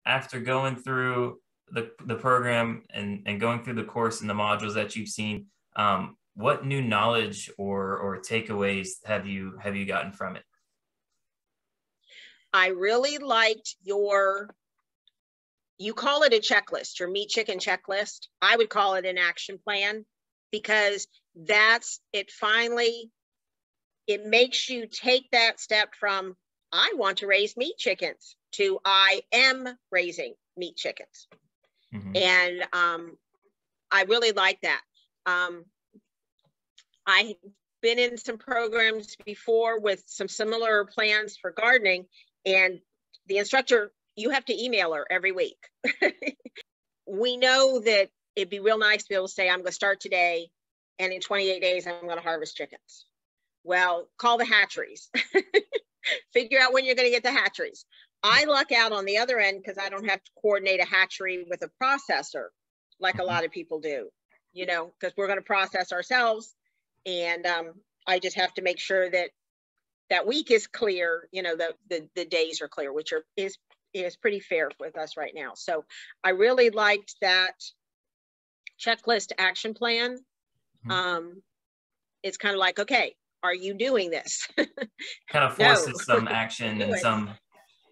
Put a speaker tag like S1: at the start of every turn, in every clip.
S1: after going through the program and going through the course and the modules that you've seen, what new knowledge or takeaways have you gotten from it?
S2: I really liked you call it a checklist, your meat chicken checklist. I would call it an action plan, because it makes you take that step from I want to raise meat chickens to I am raising meat chickens. Mm-hmm. And I really like that. I've been in some programs before with some similar plans for gardening, and the instructor, you have to email her every week. We know that it'd be real nice to be able to say, I'm going to start today, and in 28 days, I'm going to harvest chickens. Well, call the hatcheries. Figure out when you're going to get the hatcheries. I luck out on the other end because I don't have to coordinate a hatchery with a processor like a lot of people do, because we're going to process ourselves. And I just have to make sure that that week is clear, the days are clear, which is pretty fair with us right now. So I really liked that checklist action plan. It's kind of like, okay, are you doing this?
S1: Kind of forces some action and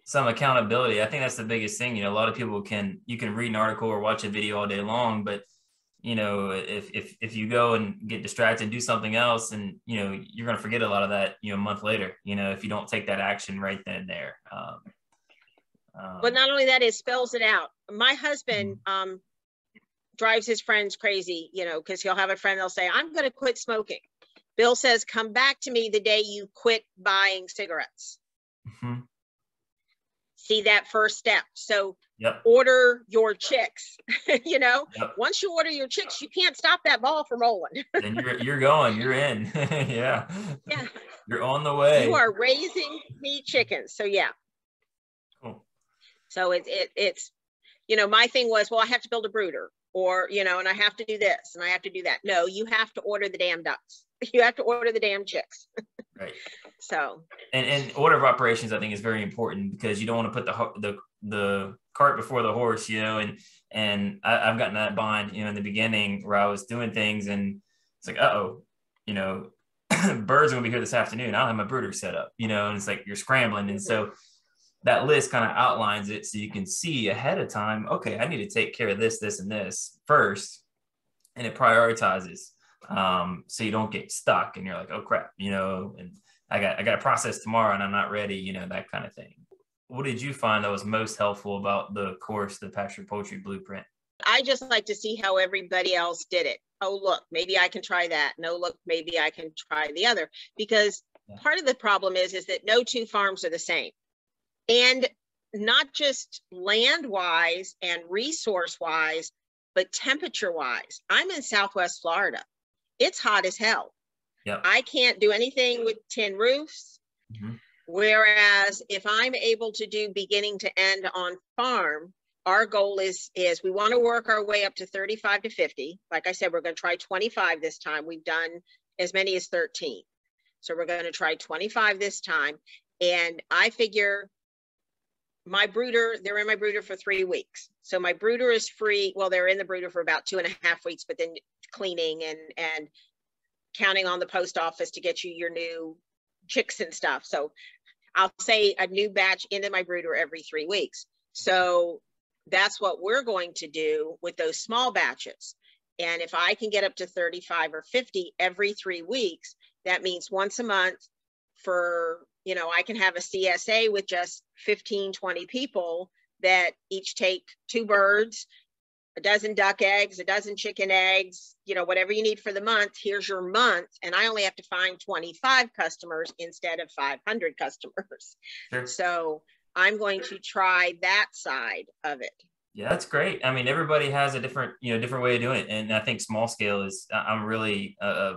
S1: some accountability. I think that's the biggest thing. A lot of people you can read an article or watch a video all day long, but if you go and get distracted and do something else, and you're going to forget a lot of that a month later, if you don't take that action right then and there.
S2: But not only that, it spells it out. My husband drives his friends crazy, because he'll have a friend, they'll say, I'm going to quit smoking. Bill says, come back to me the day you quit buying cigarettes. Mm-hmm. See that first step. So order your chicks, once you order your chicks, you can't stop that ball from rolling.
S1: Then you're going, you're in. Yeah. You're on the way.
S2: You are raising meat chickens. So yeah.
S1: Cool.
S2: So it's, my thing was, well, I have to build a brooder, or, and I have to do this and I have to do that. No, you have to order the damn ducks. You have to order the damn chicks.
S1: Right.
S2: So.
S1: And order of operations, I think, is very important, because you don't want to put the cart before the horse, and I've gotten that bind, in the beginning, where I was doing things and it's like, birds are gonna be here this afternoon. I don't have my brooder set up, and it's like you're scrambling. And so that list kind of outlines it so you can see ahead of time, okay, I need to take care of this, this, and this first. And it prioritizes. So you don't get stuck and you're like, oh crap, and I got a process tomorrow and I'm not ready, that kind of thing. What did you find that was most helpful about the course, the Pastured Poultry Blueprint?
S2: I just like to see how everybody else did it. Oh, look, maybe I can try that. No, look, maybe I can try the other, because part of the problem is that no two farms are the same. And not just land-wise and resource-wise, but temperature-wise. I'm in Southwest Florida. It's hot as hell.
S1: Yep.
S2: I can't do anything with tin roofs. Mm-hmm. Whereas if I'm able to do beginning to end on farm, our goal is we want to work our way up to 35 to 50. Like I said, we're going to try 25 this time. We've done as many as 13. So we're going to try 25 this time. And I figure they're in my brooder for 3 weeks. So my brooder is free. Well, they're in the brooder for about 2.5 weeks, but then cleaning and counting on the post office to get you your new chicks and stuff. So I'll say a new batch into my brooder every 3 weeks. So that's what we're going to do with those small batches. And if I can get up to 35 or 50 every 3 weeks, that means once a month for, I can have a CSA with just 15, 20 people that each take 2 birds, a dozen duck eggs, a dozen chicken eggs, whatever you need for the month. Here's your month. And I only have to find 25 customers instead of 500 customers.
S1: Sure.
S2: So I'm going to try that side of it.
S1: Yeah, that's great. I mean, everybody has a different way of doing it. And I think small scale I'm really a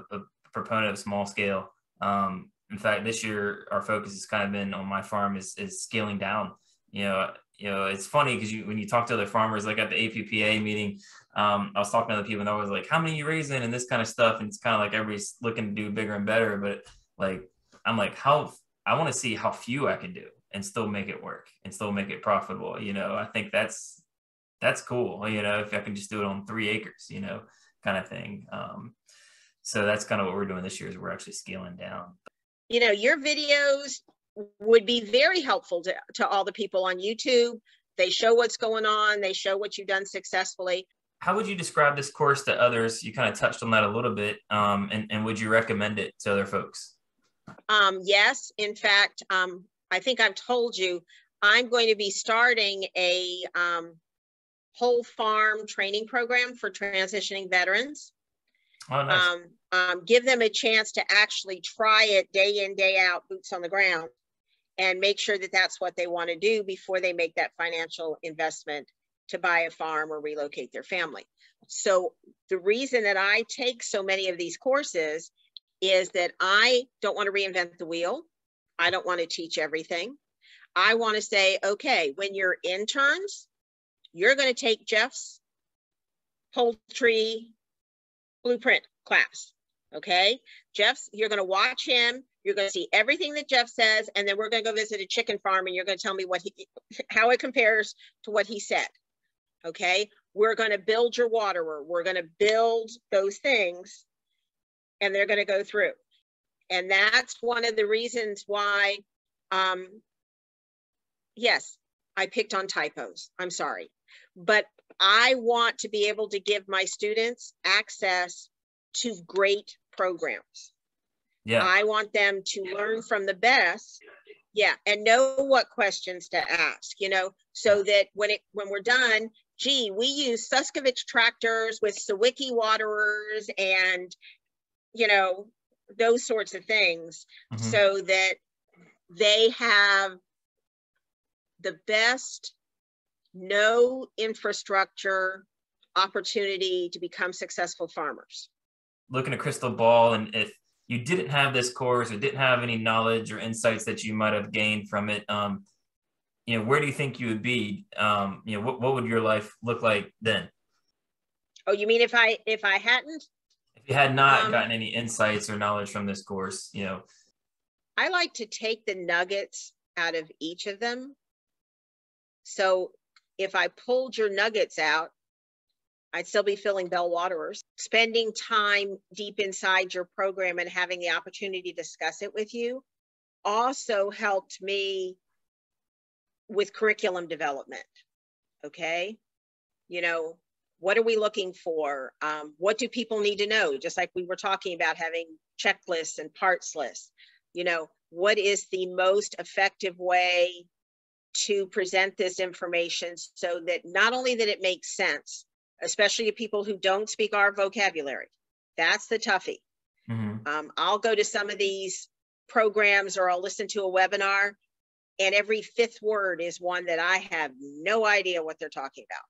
S1: proponent of small scale. In fact, this year, our focus has kind of been on my farm is scaling down. It's funny because when you talk to other farmers, like at the APPA meeting, I was talking to other people and I was like, how many are you raising and this kind of stuff. And it's kind of like everybody's looking to do bigger and better. But like, I'm like, I want to see how few I can do. and still make it work and still make it profitable. You know, I think that's cool. You know, if I can just do it on 3 acres, you know, kind of thing. So that's kind of what we're doing this year, is we're actually scaling down.
S2: You know, your videos would be very helpful to all the people on YouTube. They show what's going on. They show what you've done successfully.
S1: How would you describe this course to others? You kind of touched on that a little bit. And would you recommend it to other folks?
S2: Yes. In fact, I think I've told you, I'm going to be starting a whole farm training program for transitioning veterans.
S1: Oh, nice.
S2: Give them a chance to actually try it day in, day out, boots on the ground, and make sure that that's what they want to do before they make that financial investment to buy a farm or relocate their family. So the reason that I take so many of these courses is that I don't want to reinvent the wheel. I don't want to teach everything. I want to say, okay, when you're interns, you're going to take Jeff's poultry blueprint class. Okay, you're going to watch him. You're going to see everything that Jeff says, and then we're going to go visit a chicken farm, and you're going to tell me how it compares to what he said. Okay, we're going to build your waterer. We're going to build those things, and they're going to go through. And that's one of the reasons why, yes, I picked on typos. I'm sorry, but I want to be able to give my students access to great programs.
S1: Yeah.
S2: I want them to learn from the best. Yeah. And know what questions to ask, you know, so that when we're done, gee, we use Suskovich tractors with Sawicki waterers and, you know, those sorts of things, so that they have the best no infrastructure opportunity to become successful farmers.
S1: Looking at crystal ball, and if you didn't have this course or didn't have any knowledge or insights that you might have gained from it, you know, where do you think you would be? You know, what would your life look like then?
S2: Oh, you mean if I hadn't?
S1: If you had not gotten any insights or knowledge from this course, you know.
S2: I like to take the nuggets out of each of them. So if I pulled your nuggets out, I'd still be filling Bell Waterers. Spending time deep inside your program and having the opportunity to discuss it with you also helped me with curriculum development. Okay. You know, what are we looking for? What do people need to know? Just like we were talking about having checklists and parts lists, you know, what is the most effective way to present this information so that not only that it makes sense, especially to people who don't speak our vocabulary. That's the toughie. I'll go to some of these programs or I'll listen to a webinar, and every 5th word is one that I have no idea what they're talking about.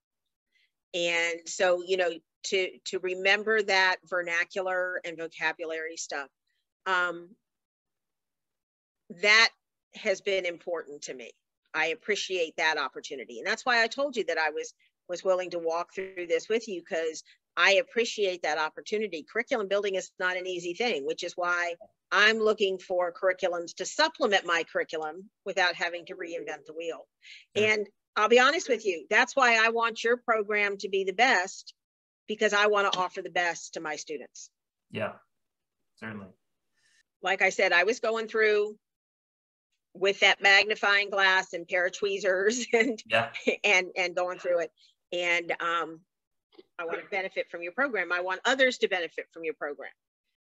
S2: And so, you know, to remember that vernacular and vocabulary stuff, that has been important to me. I appreciate that opportunity. And that's why I told you that I was willing to walk through this with you, because I appreciate that opportunity. Curriculum building is not an easy thing, which is why I'm looking for curriculums to supplement my curriculum without having to reinvent the wheel. And I'll be honest with you, that's why I want your program to be the best, because I want to offer the best to my students.
S1: Yeah, certainly.
S2: Like I said, I was going through with that magnifying glass and pair of tweezers and going through it. And I want to benefit from your program. I want others to benefit from your program.